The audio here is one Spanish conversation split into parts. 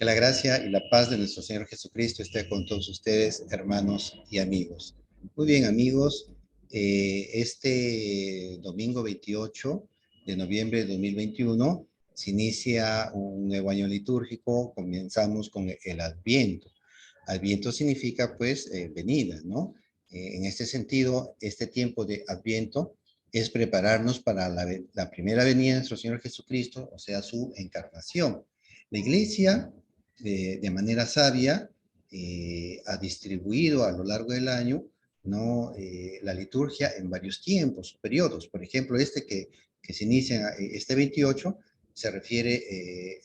Que la gracia y la paz de nuestro Señor Jesucristo esté con todos ustedes, hermanos y amigos. Muy bien, amigos, este domingo 28 de noviembre de 2021 se inicia un nuevo año litúrgico. Comenzamos con el Adviento. Adviento significa, pues, venida, ¿no? En este sentido, este tiempo de Adviento es prepararnos para la primera venida de nuestro Señor Jesucristo, o sea, su encarnación. La Iglesia, de manera sabia, ha distribuido a lo largo del año, ¿no? La liturgia en varios tiempos, periodos. Por ejemplo, que se inicia este 28 se refiere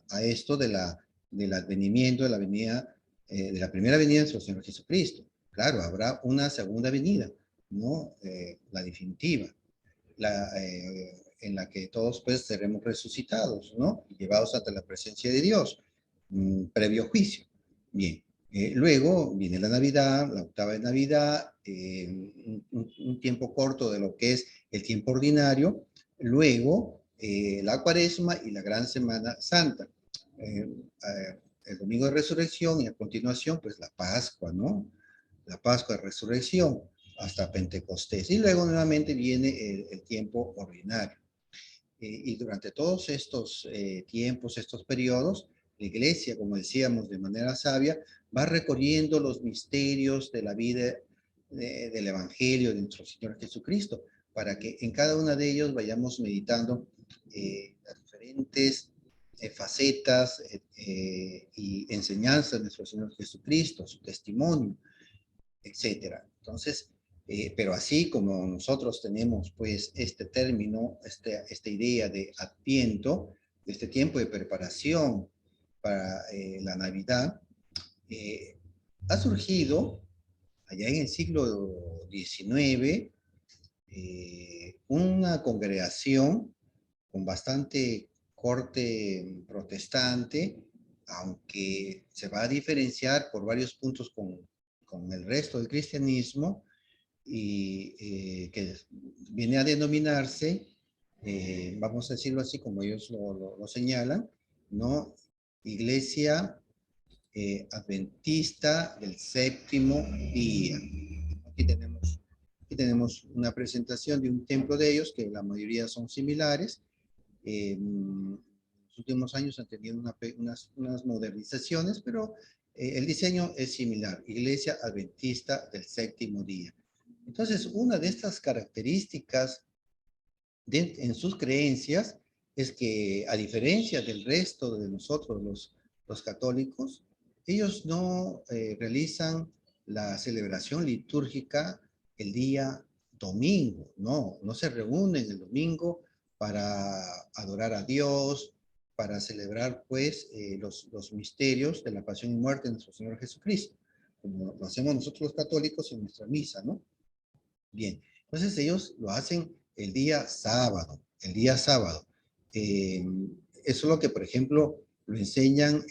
a esto del advenimiento, de la venida, de la primera venida de nuestro Señor Jesucristo. Claro, habrá una segunda venida, ¿no? La definitiva, en la que todos pues seremos resucitados, ¿no? Y llevados ante la presencia de Dios, previo juicio. Bien, luego viene la Navidad, la octava de Navidad, un tiempo corto de lo que es el tiempo ordinario, luego la Cuaresma y la Gran Semana Santa. El domingo de resurrección y a continuación pues la Pascua, ¿no? La Pascua de resurrección hasta Pentecostés. Y luego nuevamente viene el tiempo ordinario. Y durante todos estos tiempos, estos periodos, la Iglesia, como decíamos, de manera sabia, va recorriendo los misterios de la vida del Evangelio de nuestro Señor Jesucristo, para que en cada uno de ellos vayamos meditando las diferentes facetas y enseñanzas de nuestro Señor Jesucristo, su testimonio, etcétera. Entonces, pero así como nosotros tenemos pues este término, esta idea de Adviento, de este tiempo de preparación para la Navidad, ha surgido allá en el siglo XIX una congregación con bastante corte protestante, aunque se va a diferenciar por varios puntos con el resto del cristianismo, y que viene a denominarse, vamos a decirlo así como ellos lo señalan, ¿no? Iglesia Adventista del Séptimo Día. Aquí tenemos una presentación de un templo de ellos, que la mayoría son similares. En los últimos años han tenido unas modernizaciones, pero el diseño es similar. Iglesia Adventista del Séptimo Día. Entonces, una de estas características en sus creencias es que, a diferencia del resto de nosotros, los católicos, ellos no realizan la celebración litúrgica el día domingo, no se reúnen el domingo para adorar a Dios, para celebrar pues los misterios de la pasión y muerte de nuestro Señor Jesucristo, como lo hacemos nosotros los católicos en nuestra misa, ¿no? Bien, entonces ellos lo hacen el día sábado, el día sábado. Eso es lo que, por ejemplo, lo enseñan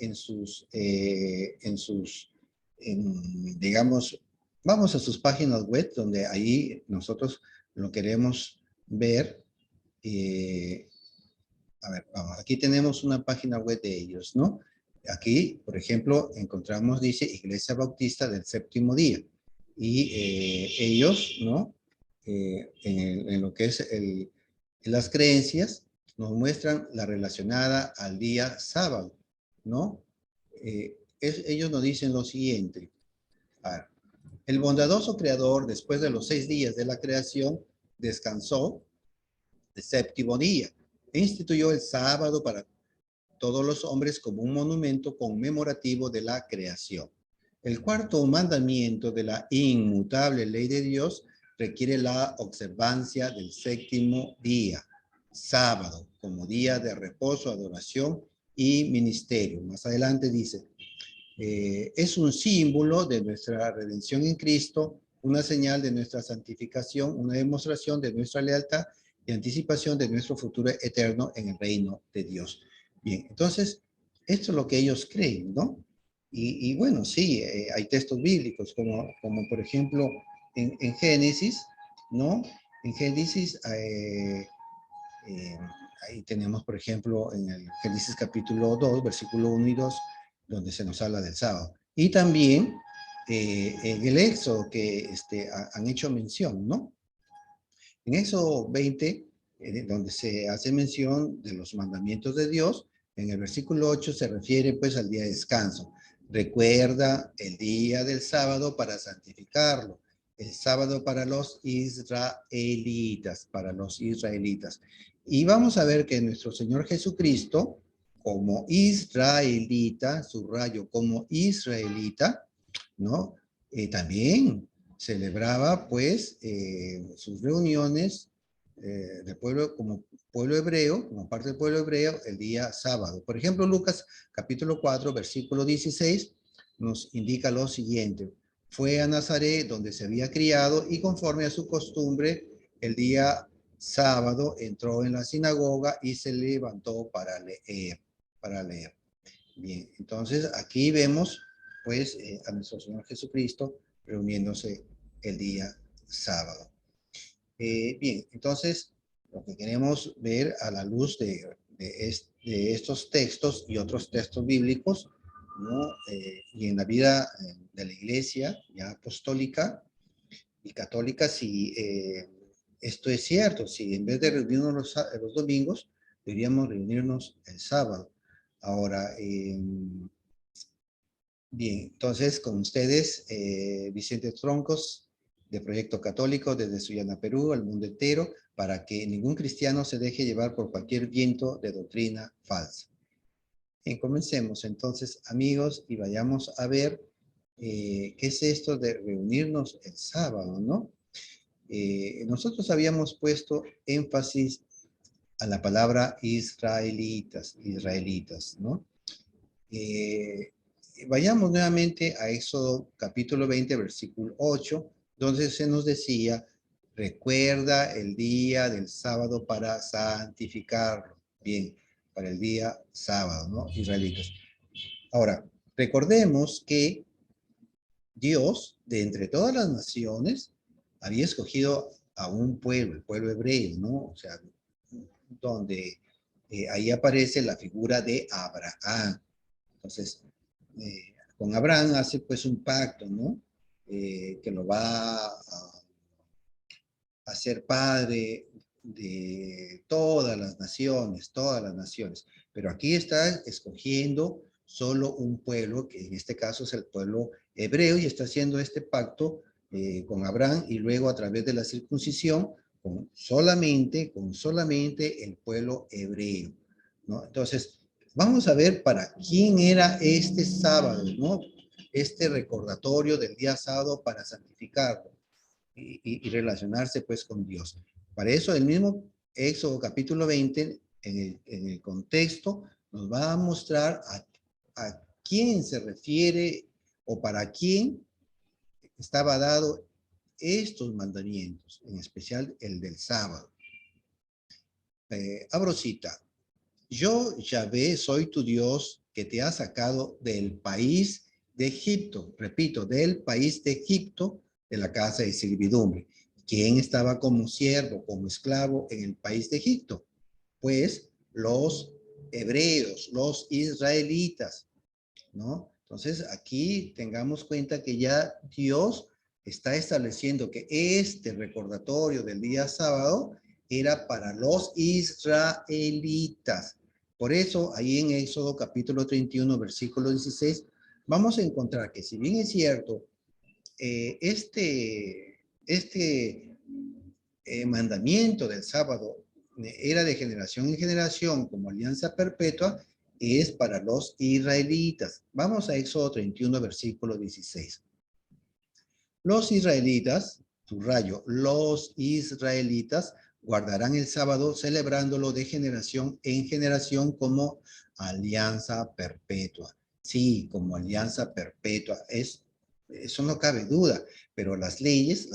digamos, vamos a sus páginas web, donde ahí nosotros lo queremos ver. A ver, vamos, aquí tenemos una página web de ellos, ¿no? Aquí, por ejemplo, encontramos, dice, Iglesia Bautista del Séptimo Día. Y ellos, ¿no? En lo que es las creencias, nos muestran la relacionada al día sábado, ¿no? Ellos nos dicen lo siguiente. A ver, el bondadoso creador, después de los 6 días de la creación, descansó el séptimo día e instituyó el sábado para todos los hombres como un monumento conmemorativo de la creación. El cuarto mandamiento de la inmutable ley de Dios requiere la observancia del séptimo día, sábado, como día de reposo, adoración y ministerio. Más adelante dice, es un símbolo de nuestra redención en Cristo, una señal de nuestra santificación, una demostración de nuestra lealtad y anticipación de nuestro futuro eterno en el reino de Dios. Bien, entonces, esto es lo que ellos creen, ¿no? Y bueno, sí, hay textos bíblicos, como por ejemplo en Génesis, ¿no? En Génesis ahí tenemos, por ejemplo, en el Génesis capítulo 2, versículo 1 y 2, donde se nos habla del sábado. Y también en el Éxodo que han hecho mención, ¿no? En Éxodo 20, donde se hace mención de los mandamientos de Dios, en el versículo 8 se refiere pues al día de descanso. Recuerda el día del sábado para santificarlo. El sábado para los israelitas, para los israelitas. Y vamos a ver que nuestro Señor Jesucristo, como israelita, subrayo, como israelita, ¿no? También celebraba pues sus reuniones del pueblo como pueblo hebreo, como parte del pueblo hebreo, el día sábado. Por ejemplo, Lucas capítulo 4, versículo 16, nos indica lo siguiente. Fue a Nazaret donde se había criado y conforme a su costumbre, el día sábado entró en la sinagoga y se levantó para leer, para leer. Bien, entonces aquí vemos pues a nuestro Señor Jesucristo reuniéndose el día sábado. Bien, entonces lo que queremos ver a la luz de estos textos y otros textos bíblicos, ¿no? Y en la vida de la iglesia ya apostólica y católica, si esto es cierto, si en vez de reunirnos los domingos, deberíamos reunirnos el sábado. Ahora, bien, entonces con ustedes, Vicente Troncos, de Proyecto Católico, desde Sullana, Perú, al mundo entero, para que ningún cristiano se deje llevar por cualquier viento de doctrina falsa. Bien, comencemos entonces, amigos, y vayamos a ver qué es esto de reunirnos el sábado, ¿no? Nosotros habíamos puesto énfasis a la palabra israelitas, israelitas, ¿no? Vayamos nuevamente a Éxodo capítulo 20, versículo 8, donde se nos decía, recuerda el día del sábado para santificarlo. Bien, para el día sábado, ¿no? Israelitas. Ahora, recordemos que Dios, de entre todas las naciones, había escogido a un pueblo, el pueblo hebreo, ¿no? O sea, donde ahí aparece la figura de Abraham. Entonces, con Abraham hace pues un pacto, ¿no? Que lo va a ser padre de todas las naciones, todas las naciones. Pero aquí está escogiendo solo un pueblo, que en este caso es el pueblo hebreo, y está haciendo este pacto con Abraham y luego a través de la circuncisión con solamente el pueblo hebreo, ¿no? Entonces, vamos a ver para quién era este sábado, ¿no? Este recordatorio del día sábado para santificarlo y relacionarse pues con Dios. Para eso el mismo Éxodo capítulo 20, en el contexto, nos va a mostrar a quién se refiere o para quién estaba dado estos mandamientos, en especial el del sábado. Abro cita. Yo, Yahvé, soy tu Dios que te ha sacado del país de Egipto. Repito, del país de Egipto, de la casa de servidumbre. ¿Quién estaba como siervo, como esclavo en el país de Egipto? Pues los hebreos, los israelitas, ¿no? Entonces aquí tengamos cuenta que ya Dios está estableciendo que este recordatorio del día sábado era para los israelitas. Por eso ahí en Éxodo capítulo 31, versículo 16, vamos a encontrar que si bien es cierto, mandamiento del sábado era de generación en generación como alianza perpetua, es para los israelitas. Vamos a Éxodo 31, versículo 16. Los israelitas, subrayo, los israelitas guardarán el sábado celebrándolo de generación en generación como alianza perpetua. Sí, como alianza perpetua. Eso no cabe duda, pero las leyes,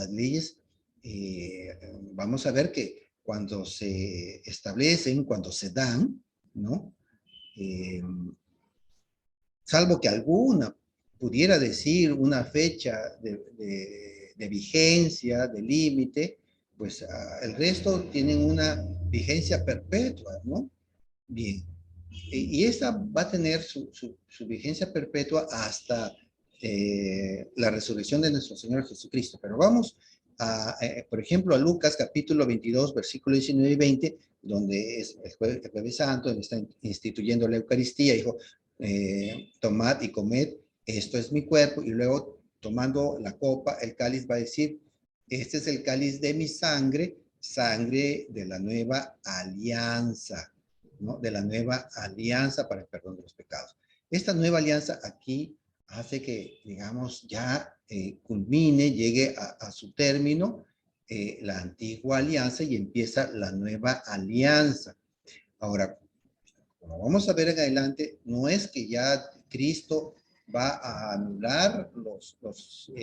vamos a ver que cuando se establecen, cuando se dan, ¿no? Salvo que alguna pudiera decir una fecha de vigencia, de límite, pues el resto tienen una vigencia perpetua, ¿no? Bien. Y esta va a tener su vigencia perpetua hasta la resurrección de nuestro Señor Jesucristo. Pero vamos, por ejemplo, a Lucas capítulo 22, versículo 19 y 20, donde es el jueves santo, donde está instituyendo la Eucaristía, dijo, tomad y comed, esto es mi cuerpo, y luego tomando la copa, el cáliz, va a decir, este es el cáliz de mi sangre, sangre de la nueva alianza, ¿no? De la nueva alianza para el perdón de los pecados. Esta nueva alianza aquí hace que, digamos, ya culmine, llegue a su término la antigua alianza y empieza la nueva alianza. Ahora, como vamos a ver en adelante, no es que ya Cristo va a anular los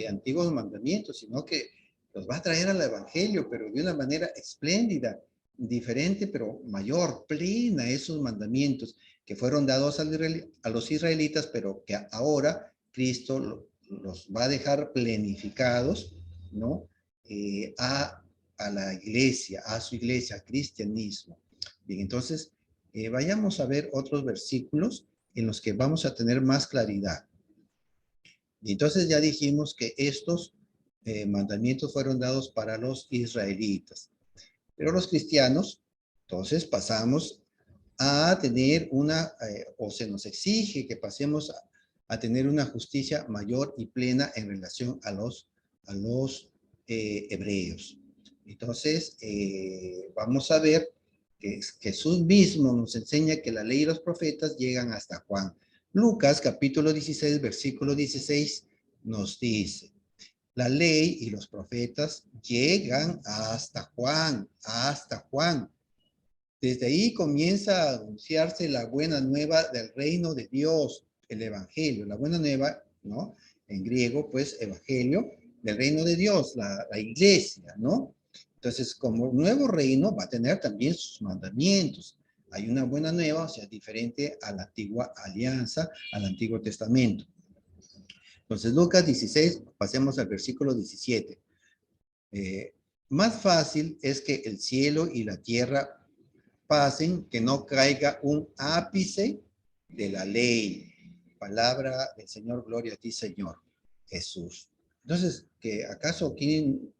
antiguos mandamientos, sino que los va a traer al Evangelio, pero de una manera espléndida, diferente, pero mayor, plena, esos mandamientos que fueron dados a los israelitas, pero que ahora Cristo los va a dejar plenificados, ¿no? A la iglesia, a su iglesia, al cristianismo. Bien, entonces, vayamos a ver otros versículos en los que vamos a tener más claridad. Y entonces ya dijimos que estos mandamientos fueron dados para los israelitas. Pero los cristianos, entonces pasamos a tener o se nos exige que pasemos a tener una justicia mayor y plena en relación a los hebreos. Entonces, vamos a ver que Jesús mismo nos enseña que la ley y los profetas llegan hasta Juan. Lucas, capítulo 16, versículo 16, nos dice, la ley y los profetas llegan hasta Juan, hasta Juan. Desde ahí comienza a anunciarse la buena nueva del reino de Dios, el evangelio, la buena nueva, ¿no? En griego, pues, evangelio del reino de Dios, la iglesia, ¿no? Entonces, como nuevo reino va a tener también sus mandamientos. Hay una buena nueva, o sea, diferente a la antigua alianza, al Antiguo Testamento. Entonces, Lucas 16, pasemos al versículo 17. Más fácil es que el cielo y la tierra pasen, que no caiga un ápice de la ley. Palabra del Señor, gloria a ti, Señor Jesús. Entonces, ¿que acaso aquí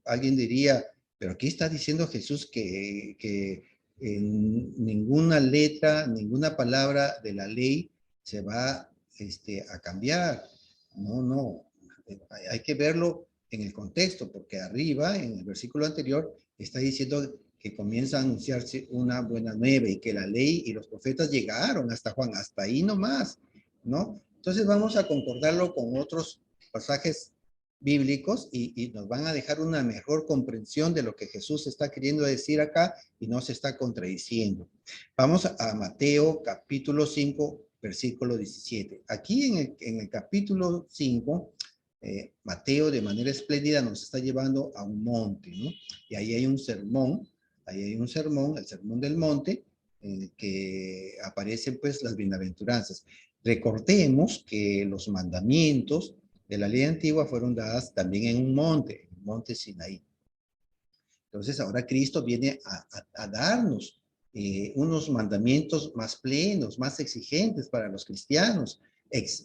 alguien diría, pero aquí está diciendo Jesús que ninguna letra, ninguna palabra de la ley se va a cambiar? No, no. Hay que verlo en el contexto, porque arriba, en el versículo anterior, está diciendo que comienza a anunciarse una buena nueva y que la ley y los profetas llegaron hasta Juan, hasta ahí nomás, ¿no? Entonces vamos a concordarlo con otros pasajes bíblicos y nos van a dejar una mejor comprensión de lo que Jesús está queriendo decir acá y no se está contradiciendo. Vamos a Mateo capítulo 5, versículo 17. Aquí en el capítulo 5, Mateo de manera espléndida nos está llevando a un monte, ¿no? Y ahí hay un sermón, el sermón del monte, en el que aparecen pues las bienaventuranzas. Recordemos que los mandamientos de la ley antigua fueron dadas también en un monte, el monte Sinaí. Entonces ahora Cristo viene a darnos unos mandamientos más plenos, más exigentes para los cristianos,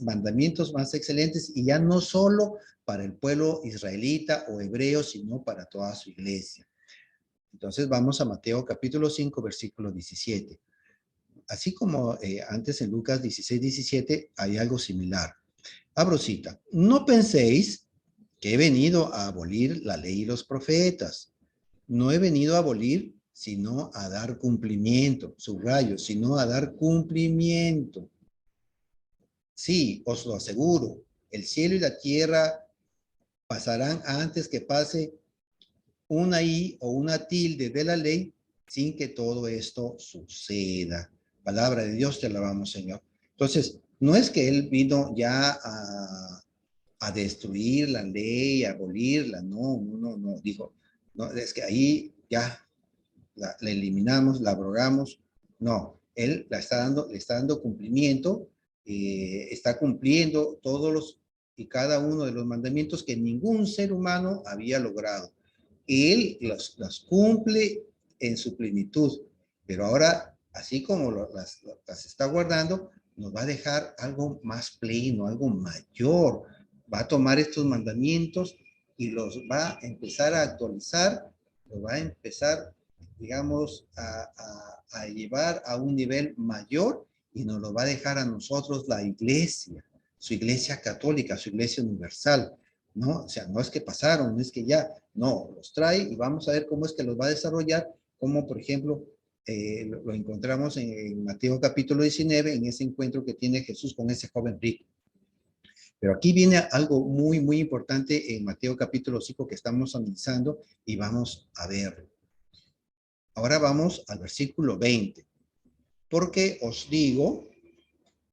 mandamientos más excelentes y ya no solo para el pueblo israelita o hebreo, sino para toda su iglesia. Entonces vamos a Mateo capítulo 5, versículo 17. Así como antes en Lucas 16, 17, hay algo similar. Abro cita. No penséis que he venido a abolir la ley y los profetas. No he venido a abolir, sino a dar cumplimiento. Subrayo, sino a dar cumplimiento. Sí, os lo aseguro. El cielo y la tierra pasarán antes que pase una i o una tilde de la ley sin que todo esto suceda. Palabra de Dios, te alabamos, Señor. Entonces, no es que Él vino ya a destruir la ley, a abolirla, no, no, no, dijo, no, es que ahí ya la eliminamos, la abrogamos, no, Él le está dando cumplimiento, está cumpliendo todos los y cada uno de los mandamientos que ningún ser humano había logrado. Él las cumple en su plenitud. Pero ahora, así como las está guardando, nos va a dejar algo más pleno, algo mayor. Va a tomar estos mandamientos y los va a empezar a actualizar, los va a empezar, digamos, a llevar a un nivel mayor y nos lo va a dejar a nosotros la iglesia, su iglesia católica, su iglesia universal, ¿no? O sea, no es que pasaron, no es que ya, no, los trae y vamos a ver cómo es que los va a desarrollar, como por ejemplo, lo encontramos en Mateo capítulo 19, en ese encuentro que tiene Jesús con ese joven rico. Pero aquí viene algo muy, muy importante en Mateo capítulo 5 que estamos analizando y vamos a verlo. Ahora vamos al versículo 20. Porque os digo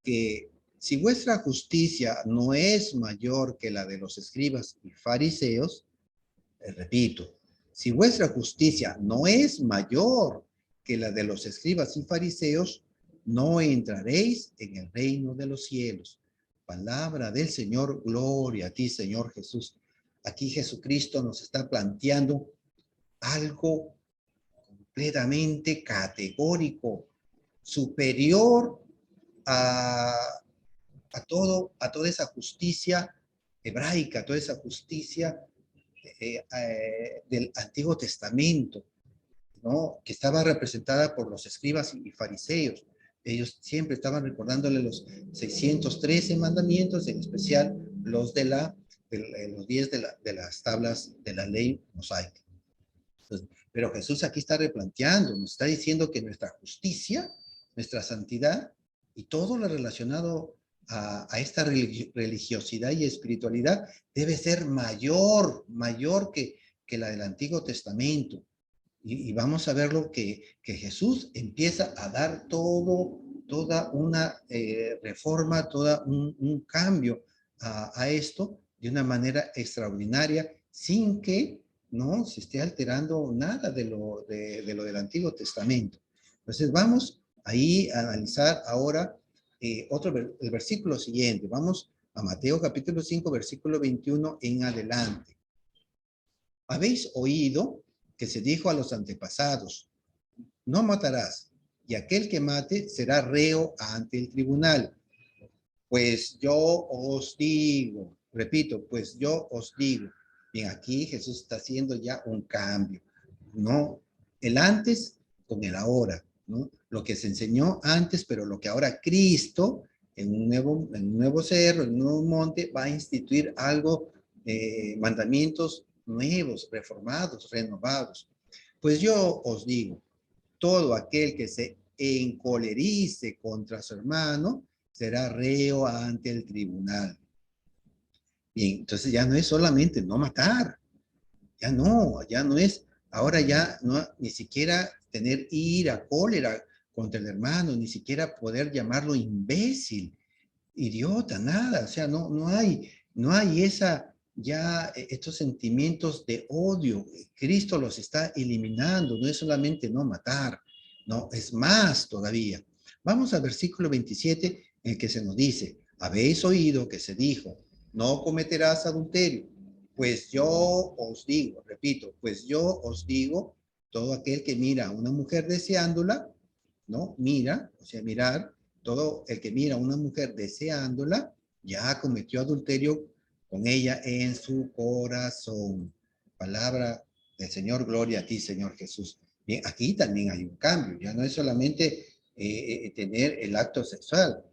que si vuestra justicia no es mayor que la de los escribas y fariseos, repito, si vuestra justicia no es mayor que la de los escribas y fariseos, no entraréis en el reino de los cielos. Palabra del Señor, gloria a ti, Señor Jesús. Aquí Jesucristo nos está planteando algo completamente categórico, superior a, a toda esa justicia hebraica, toda esa justicia del Antiguo Testamento, ¿no? Que estaba representada por los escribas y fariseos. Ellos siempre estaban recordándole los 613 mandamientos, en especial los los 10 de las tablas de la ley mosaica. Entonces, pero Jesús aquí está replanteando, nos está diciendo que nuestra justicia, nuestra santidad y todo lo relacionado a esta religiosidad y espiritualidad debe ser mayor que la del Antiguo Testamento. Y vamos a ver lo que Jesús empieza a dar toda una reforma, todo un cambio a esto de una manera extraordinaria, sin que no se esté alterando nada de lo del Antiguo Testamento. Entonces vamos ahí a analizar ahora el versículo siguiente. Vamos a Mateo capítulo 5, versículo 21 en adelante. Habéis oído que se dijo a los antepasados, no matarás, y aquel que mate será reo ante el tribunal. Pues yo os digo, repito, pues yo os digo. Bien, aquí Jesús está haciendo ya un cambio, ¿no? El antes con el ahora, ¿no? Lo que se enseñó antes, pero lo que ahora Cristo, en un nuevo cerro, en un nuevo monte, va a instituir algo, mandamientos nuevos, reformados, renovados. Pues yo os digo, todo aquel que se encolerice contra su hermano será reo ante el tribunal. Bien, entonces ya no es solamente no matar, ya no es, ahora ya no, ni siquiera tener ira, cólera contra el hermano, ni siquiera poder llamarlo imbécil, idiota, nada, o sea, no hay ya estos sentimientos de odio. Cristo los está eliminando, no es solamente no matar, no, es más todavía. Vamos al versículo 27 en el que se nos dice, habéis oído que se dijo, no cometerás adulterio, pues yo os digo, repito, pues yo os digo, todo aquel que mira a una mujer deseándola, ¿no? Mira, o sea, mirar, todo el que mira a una mujer deseándola, ya cometió adulterio con ella en su corazón. Palabra del Señor, gloria a ti, Señor Jesús. Bien, aquí también hay un cambio, ya no es solamente tener el acto sexual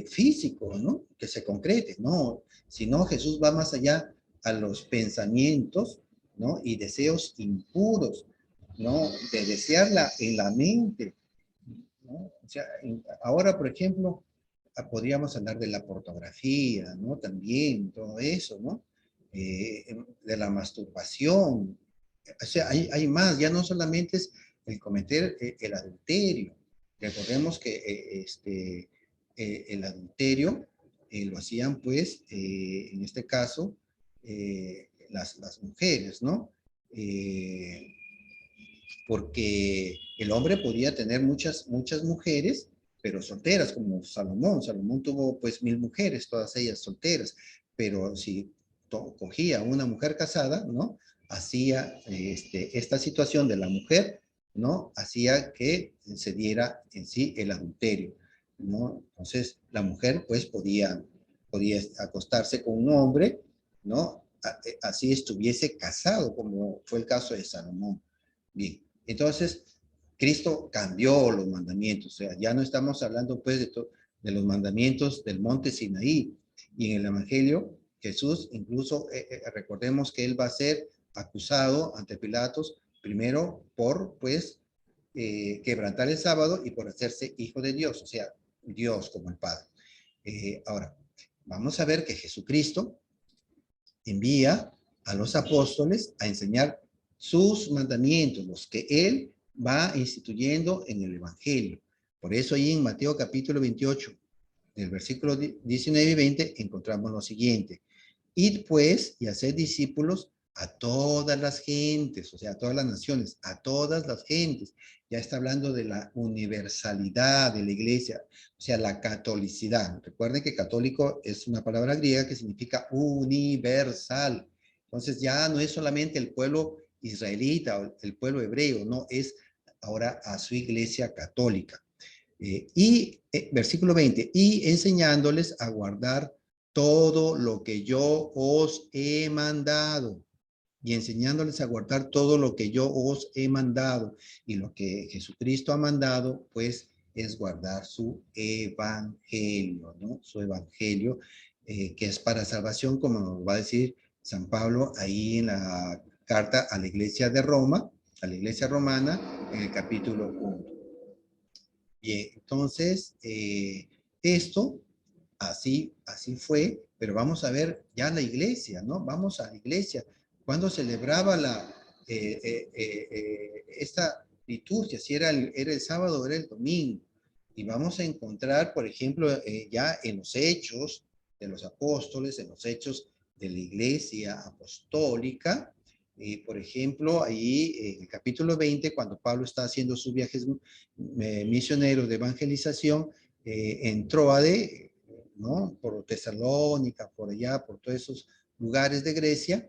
físico, ¿no? Que se concrete, no, sino Jesús va más allá a los pensamientos, ¿no? Y deseos impuros, ¿no? De desearla en la mente, ¿no? O sea, ahora, por ejemplo, podríamos hablar de la pornografía, ¿no? También, todo eso, ¿no? De la masturbación. O sea, hay más, ya no solamente es el cometer el adulterio. Recordemos que el adulterio lo hacían, pues, en este caso, las mujeres, ¿no? Porque el hombre podía tener muchas mujeres, pero solteras, como Salomón. Salomón tuvo pues 1000 mujeres, todas ellas solteras, pero si cogía una mujer casada, ¿no? Hacía esta situación de la mujer ¿no? Hacía que se diera en sí el adulterio, ¿no? Entonces, la mujer, pues, podía acostarse con un hombre, ¿no? Así estuviese casado, como fue el caso de Salomón. Bien, entonces, Cristo cambió los mandamientos, o sea, ya no estamos hablando, pues, de los mandamientos del monte Sinaí, y en el Evangelio, Jesús, incluso, recordemos que él va a ser acusado ante Pilatos, primero por, pues, quebrantar el sábado y por hacerse hijo de Dios, o sea, Dios como el Padre. Ahora, vamos a ver que Jesucristo envía a los apóstoles a enseñar sus mandamientos, los que él va instituyendo en el Evangelio. Por eso ahí en Mateo capítulo 28, del versículo 19 y 20, encontramos lo siguiente. Id pues y haced discípulos a todas las gentes, o sea, a todas las naciones, a todas las gentes. Ya está hablando de la universalidad de la iglesia, o sea, la catolicidad. Recuerden que católico es una palabra griega que significa universal. Entonces ya no es solamente el pueblo israelita o el pueblo hebreo, no, es ahora a su iglesia católica. Versículo 20, y enseñándoles a guardar todo lo que yo os he mandado, y enseñándoles a guardar todo lo que yo os he mandado, y lo que Jesucristo ha mandado, pues es guardar su evangelio, ¿no? Su evangelio, que es para salvación, como nos va a decir San Pablo ahí en la carta a la iglesia de Roma, a la iglesia romana, en el capítulo 1. Bien, entonces, esto así fue, pero vamos a ver ya la iglesia, ¿no? Vamos a la iglesia. Cuando celebraba esta liturgia, si era el sábado o era el domingo. Y vamos a encontrar, por ejemplo, ya en los hechos de los apóstoles, en los hechos de la iglesia apostólica, por ejemplo, ahí en el capítulo 20, cuando Pablo está haciendo sus viajes misioneros de evangelización, en Tróade, ¿no? Por Tesalónica, por allá, por todos esos lugares de Grecia,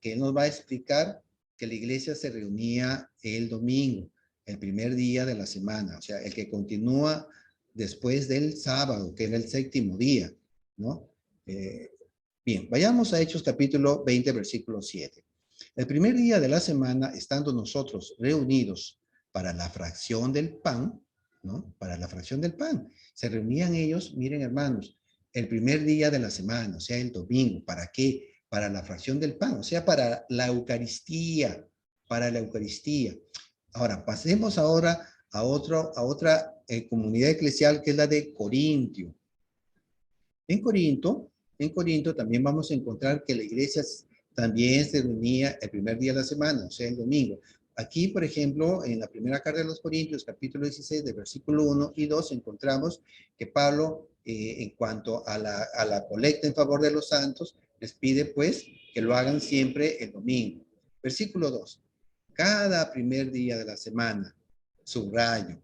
que él nos va a explicar que la iglesia se reunía el domingo, el primer día de la semana, o sea, el que continúa después del sábado, que era el séptimo día, ¿no? Bien, vayamos a Hechos capítulo 20, versículo 7. El primer día de la semana, estando nosotros reunidos para la fracción del pan, ¿no? Para la fracción del pan. Se reunían ellos, miren hermanos, el primer día de la semana, o sea, el domingo. ¿Para qué? Para la fracción del pan, o sea, para la Eucaristía, para la Eucaristía. Ahora, pasemos ahora a otra comunidad eclesial que es la de Corintio. En Corinto, en Corinto también vamos a encontrar que la iglesia también se reunía el primer día de la semana, o sea, el domingo. Aquí, por ejemplo, en la primera carta de los Corintios, capítulo 16, de versículo 1 y 2, encontramos que Pablo, en cuanto a la colecta en favor de los santos, les pide, pues, que lo hagan siempre el domingo. Versículo 2. Cada primer día de la semana, subrayo,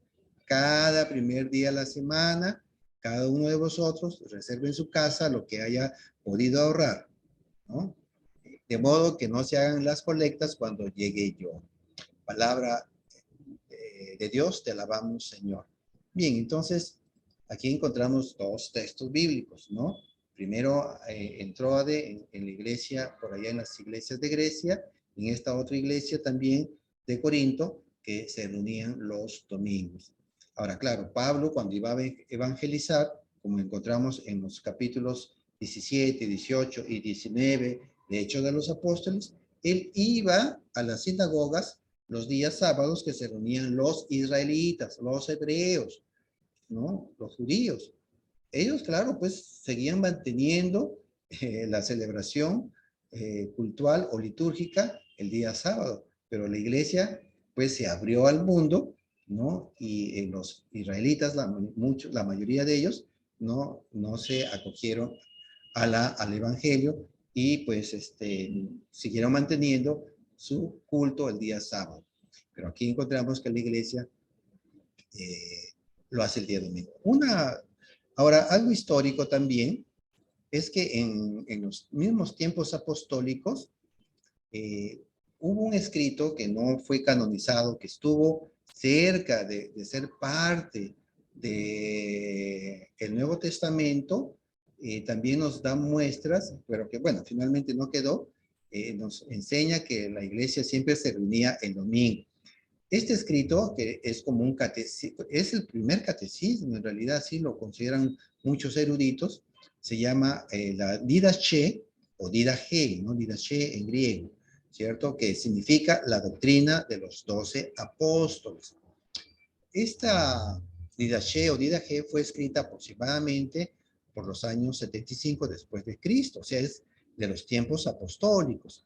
cada primer día de la semana, cada uno de vosotros reserve en su casa lo que haya podido ahorrar, ¿no? De modo que no se hagan las colectas cuando llegue yo. Palabra de Dios, te alabamos, Señor. Bien, entonces, aquí encontramos dos textos bíblicos, ¿no? Primero en Tróade, en la iglesia, por allá en las iglesias de Grecia, en esta otra iglesia también de Corinto, que se reunían los domingos. Ahora, claro, Pablo cuando iba a evangelizar, como encontramos en los capítulos 17, 18 y 19 de Hechos de los Apóstoles, él iba a las sinagogas los días sábados que se reunían los israelitas, los hebreos, ¿no? Los judíos. Ellos, claro, pues seguían manteniendo la celebración cultural o litúrgica el día sábado, pero la iglesia pues se abrió al mundo, ¿no? Y los israelitas, la mayoría de ellos, no se acogieron al evangelio y pues siguieron manteniendo su culto el día sábado. Pero aquí encontramos que la iglesia eh, lo hace el día domingo. Ahora, algo histórico también es que en los mismos tiempos apostólicos, eh, hubo un escrito que no fue canonizado, que estuvo cerca de ser parte del Nuevo Testamento, también nos da muestras, pero que bueno, finalmente no quedó, nos enseña que la iglesia siempre se reunía el domingo. Este escrito, que es como un catecismo, es el primer catecismo, en realidad así lo consideran muchos eruditos, se llama la Didache o Didache, ¿no? Didache en griego, ¿cierto? Que significa la doctrina de los 12 apóstoles. Esta Didache o Didache fue escrita aproximadamente por los años 75 después de Cristo, o sea, es de los tiempos apostólicos.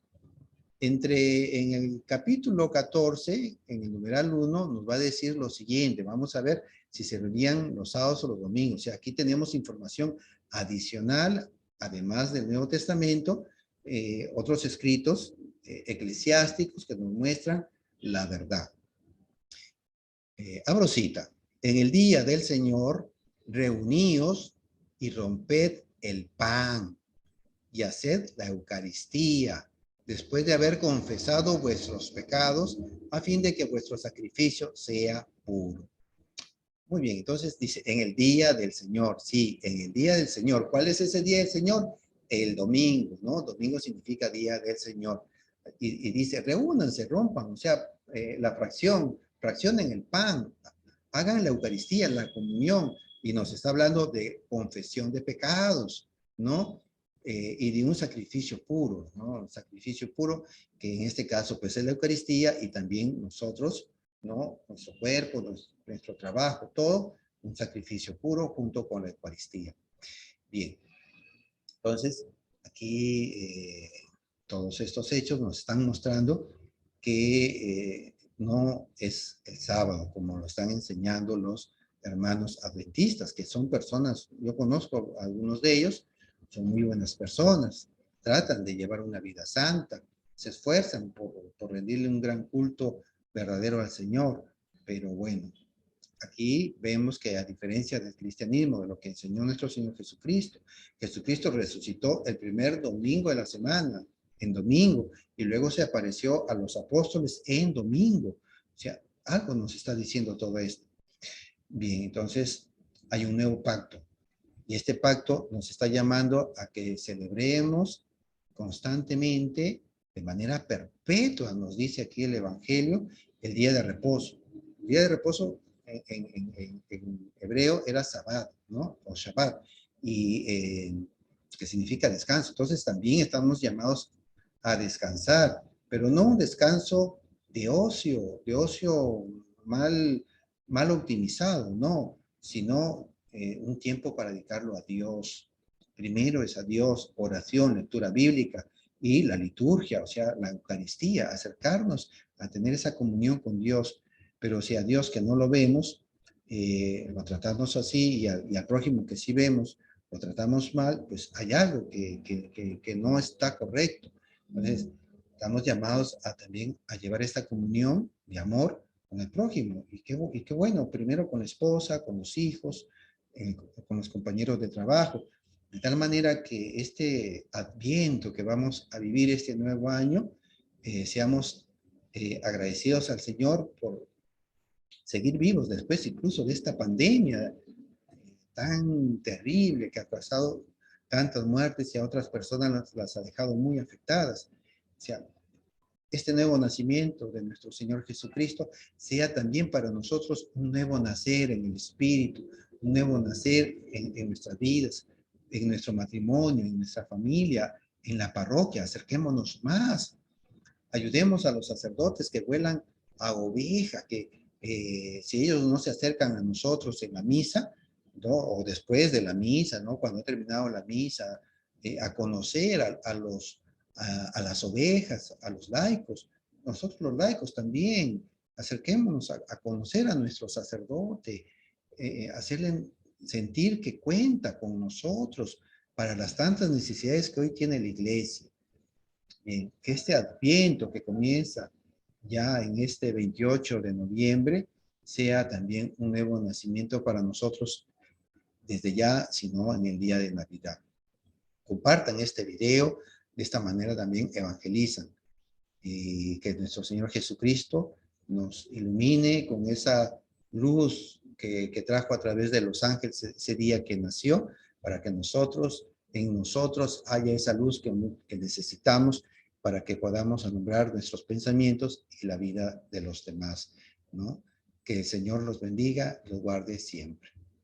En el capítulo 14, en el numeral 1, nos va a decir lo siguiente. Vamos a ver si se reunían los sábados o los domingos. O sea, aquí tenemos información adicional, además del Nuevo Testamento, otros escritos eclesiásticos que nos muestran la verdad. Abro cita. En el día del Señor, reuníos y romped el pan y haced la Eucaristía, después de haber confesado vuestros pecados, a fin de que vuestro sacrificio sea puro. Muy bien, entonces dice, en el día del Señor, sí, en el día del Señor. ¿Cuál es ese día del Señor? El domingo, ¿no? Domingo significa día del Señor. Y dice, reúnanse, rompan, o sea, la fraccionen el pan, hagan la Eucaristía, la comunión, y nos está hablando de confesión de pecados, ¿no? Y de un sacrificio puro, ¿no? Un sacrificio puro, que en este caso pues es la Eucaristía y también nosotros, ¿no? Nuestro cuerpo, nuestro trabajo, todo un sacrificio puro junto con la Eucaristía. Bien, entonces aquí todos estos hechos nos están mostrando que no es el sábado como lo están enseñando los hermanos adventistas, que son personas, yo conozco a algunos de ellos, son muy buenas personas, tratan de llevar una vida santa, se esfuerzan por rendirle un gran culto verdadero al Señor, pero bueno, aquí vemos que a diferencia del cristianismo, de lo que enseñó nuestro Señor Jesucristo, Jesucristo resucitó el primer domingo de la semana, en domingo, y luego se apareció a los apóstoles en domingo. O sea, algo nos está diciendo todo esto. Bien, entonces hay un nuevo pacto. Y este pacto nos está llamando a que celebremos constantemente, de manera perpetua, nos dice aquí el Evangelio, el día de reposo. El día de reposo en hebreo era Sabbat, ¿no? O Shabbat, y que significa descanso. Entonces también estamos llamados a descansar, pero no un descanso de ocio mal optimizado, no, sino un tiempo para dedicarlo a Dios. Primero es a Dios, oración, lectura bíblica y la liturgia, o sea, la Eucaristía, acercarnos a tener esa comunión con Dios. Pero si a Dios que no lo vemos, lo tratamos así y al prójimo que sí vemos, lo tratamos mal, pues hay algo que no está correcto. Entonces, estamos llamados a también a llevar esta comunión de amor con el prójimo. Y qué bueno, primero con la esposa, con los hijos, con los compañeros de trabajo, de tal manera que este adviento que vamos a vivir este nuevo año, seamos agradecidos al Señor por seguir vivos después incluso de esta pandemia tan terrible que ha causado tantas muertes y a otras personas las ha dejado muy afectadas. O sea, este nuevo nacimiento de nuestro Señor Jesucristo sea también para nosotros un nuevo nacer en el Espíritu, un nuevo nacer en nuestras vidas, en nuestro matrimonio, en nuestra familia, en la parroquia. Acerquémonos más. Ayudemos a los sacerdotes que vuelan a oveja, que si ellos no se acercan a nosotros en la misa, ¿no? O después de la misa, ¿no? Cuando ha terminado la misa, a conocer a las ovejas, a los laicos. Nosotros los laicos también, acerquémonos a conocer a nuestro sacerdote, hacerle sentir que cuenta con nosotros para las tantas necesidades que hoy tiene la iglesia. Que este adviento que comienza ya en este 28 de noviembre sea también un nuevo nacimiento para nosotros desde ya, sino en el día de Navidad. Compartan este video, de esta manera también evangelizan. y que nuestro Señor Jesucristo nos ilumine con esa luz que trajo a través de los ángeles ese día que nació, para que en nosotros haya esa luz que necesitamos para que podamos alumbrar nuestros pensamientos y la vida de los demás, ¿no? Que el Señor los bendiga, los guarde siempre.